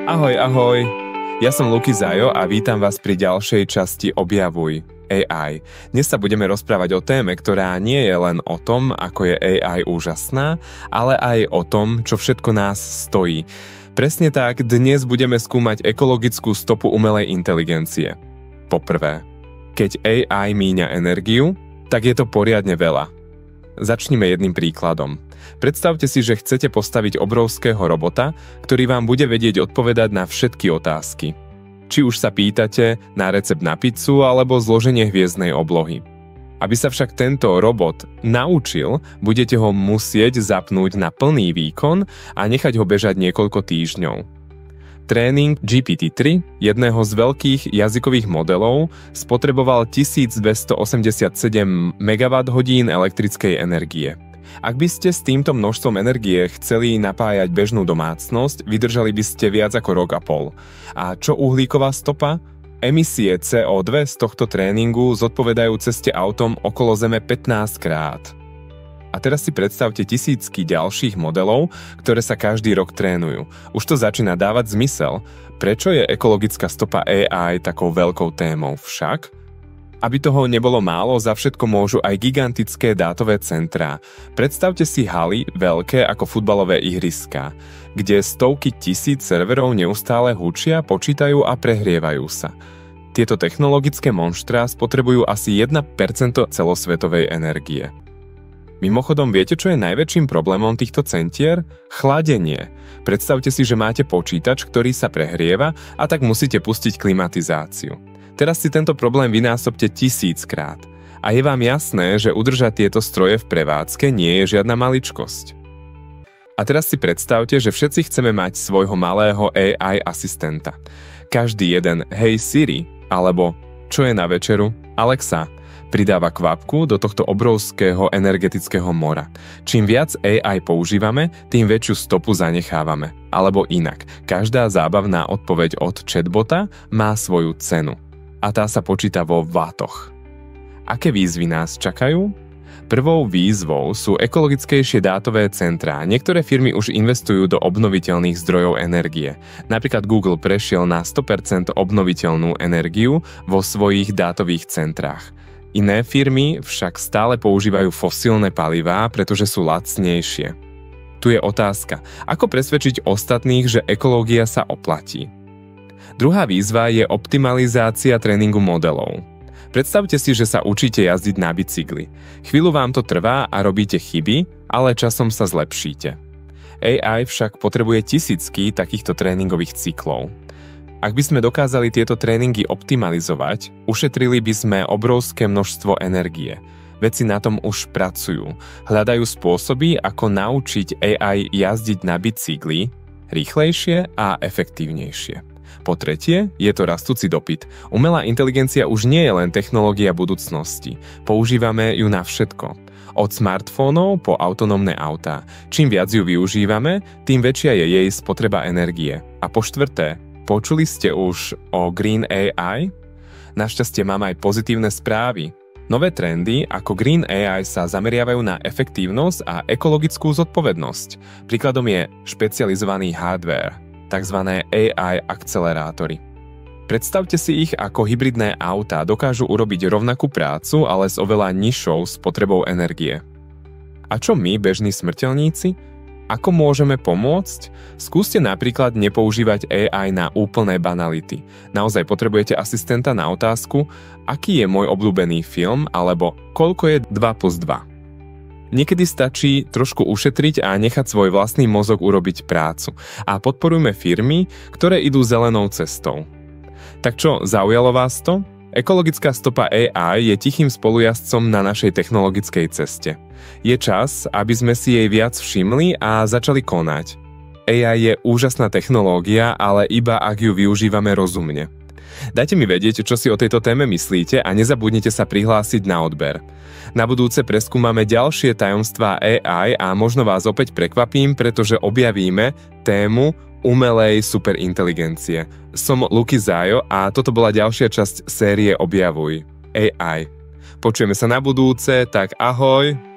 Ahoj, ahoj! Ja som Luky Zajo a vítam vás pri ďalšej časti Objavuj AI. Dnes sa budeme rozprávať o téme, ktorá nie je len o tom, ako je AI úžasná, ale aj o tom, čo všetko nás stojí. Presne tak, dnes budeme skúmať ekologickú stopu umelej inteligencie. Poprvé, keď AI míňa energiu, tak je to poriadne veľa. Začnime jedným príkladom. Predstavte si, že chcete postaviť obrovského robota, ktorý vám bude vedieť odpovedať na všetky otázky. Či už sa pýtate na recept na pizzu alebo zloženie hviezdnej oblohy. Aby sa však tento robot naučil, budete ho musieť zapnúť na plný výkon a nechať ho bežať niekoľko týždňov. Tréning GPT-3, jedného z veľkých jazykových modelov, spotreboval 1287 MWh elektrickej energie. Ak by ste s týmto množstvom energie chceli napájať bežnú domácnosť, vydržali by ste viac ako rok a pol. A čo uhlíková stopa? Emisie CO2 z tohto tréningu zodpovedajú ceste autom okolo Zeme 15 krát. A teraz si predstavte tisícky ďalších modelov, ktoré sa každý rok trénujú. Už to začína dávať zmysel. Prečo je ekologická stopa AI takou veľkou témou však? Aby toho nebolo málo, za všetko môžu aj gigantické dátové centrá. Predstavte si haly veľké ako futbalové ihriská, kde stovky tisíc serverov neustále hučia, počítajú a prehrievajú sa. Tieto technologické monštrá spotrebujú asi 1% celosvetovej energie. Mimochodom, viete, čo je najväčším problémom týchto centier? Chladenie. Predstavte si, že máte počítač, ktorý sa prehrieva a tak musíte pustiť klimatizáciu. Teraz si tento problém vynásobte 1000-krát. A je vám jasné, že udržať tieto stroje v prevádzke nie je žiadna maličkosť. A teraz si predstavte, že všetci chceme mať svojho malého AI asistenta. Každý jeden Hey Siri, alebo čo je na večeru? Alexa, pridáva kvapku do tohto obrovského energetického mora. Čím viac AI používame, tým väčšiu stopu zanechávame. Alebo inak, každá zábavná odpoveď od chatbota má svoju cenu. A tá sa počíta vo vátoch. Aké výzvy nás čakajú? Prvou výzvou sú ekologickejšie dátové centrá. Niektoré firmy už investujú do obnoviteľných zdrojov energie. Napríklad Google prešiel na 100% obnoviteľnú energiu vo svojich dátových centrách. Iné firmy však stále používajú fosílne palivá, pretože sú lacnejšie. Tu je otázka, ako presvedčiť ostatných, že ekológia sa oplatí. Druhá výzva je optimalizácia tréningu modelov. Predstavte si, že sa učíte jazdiť na bicykli. Chvíľu vám to trvá a robíte chyby, ale časom sa zlepšíte. AI však potrebuje tisícky takýchto tréningových cyklov. Ak by sme dokázali tieto tréningy optimalizovať, ušetrili by sme obrovské množstvo energie. Vedci na tom už pracujú. Hľadajú spôsoby, ako naučiť AI jazdiť na bicykli rýchlejšie a efektívnejšie. Po tretie, je to rastúci dopyt. Umelá inteligencia už nie je len technológia budúcnosti. Používame ju na všetko. Od smartfónov po autonómne autá. Čím viac ju využívame, tým väčšia je jej spotreba energie. A po štvrté, počuli ste už o Green AI? Našťastie mám aj pozitívne správy. Nové trendy ako Green AI sa zameriavajú na efektívnosť a ekologickú zodpovednosť. Príkladom je špecializovaný hardware, tzv. AI akcelerátory. Predstavte si ich ako hybridné autá, dokážu urobiť rovnakú prácu, ale s oveľa nižšou spotrebou energie. A čo my, bežní smrteľníci? Ako môžeme pomôcť? Skúste napríklad nepoužívať AI na úplné banality. Naozaj potrebujete asistenta na otázku, aký je môj obľúbený film, alebo koľko je 2+2. Niekedy stačí trošku ušetriť a nechať svoj vlastný mozog urobiť prácu. A podporujme firmy, ktoré idú zelenou cestou. Tak čo, zaujalo vás to? Ekologická stopa AI je tichým spolujazdcom na našej technologickej ceste. Je čas, aby sme si jej viac všimli a začali konať. AI je úžasná technológia, ale iba ak ju využívame rozumne. Dajte mi vedieť, čo si o tejto téme myslíte a nezabudnite sa prihlásiť na odber. Na budúce preskúmame ďalšie tajomstvá AI a možno vás opäť prekvapím, pretože objavíme tému umelej superinteligencie. Som Luky Zajo a toto bola ďalšia časť série Objavuj AI. Počujeme sa na budúce, tak ahoj!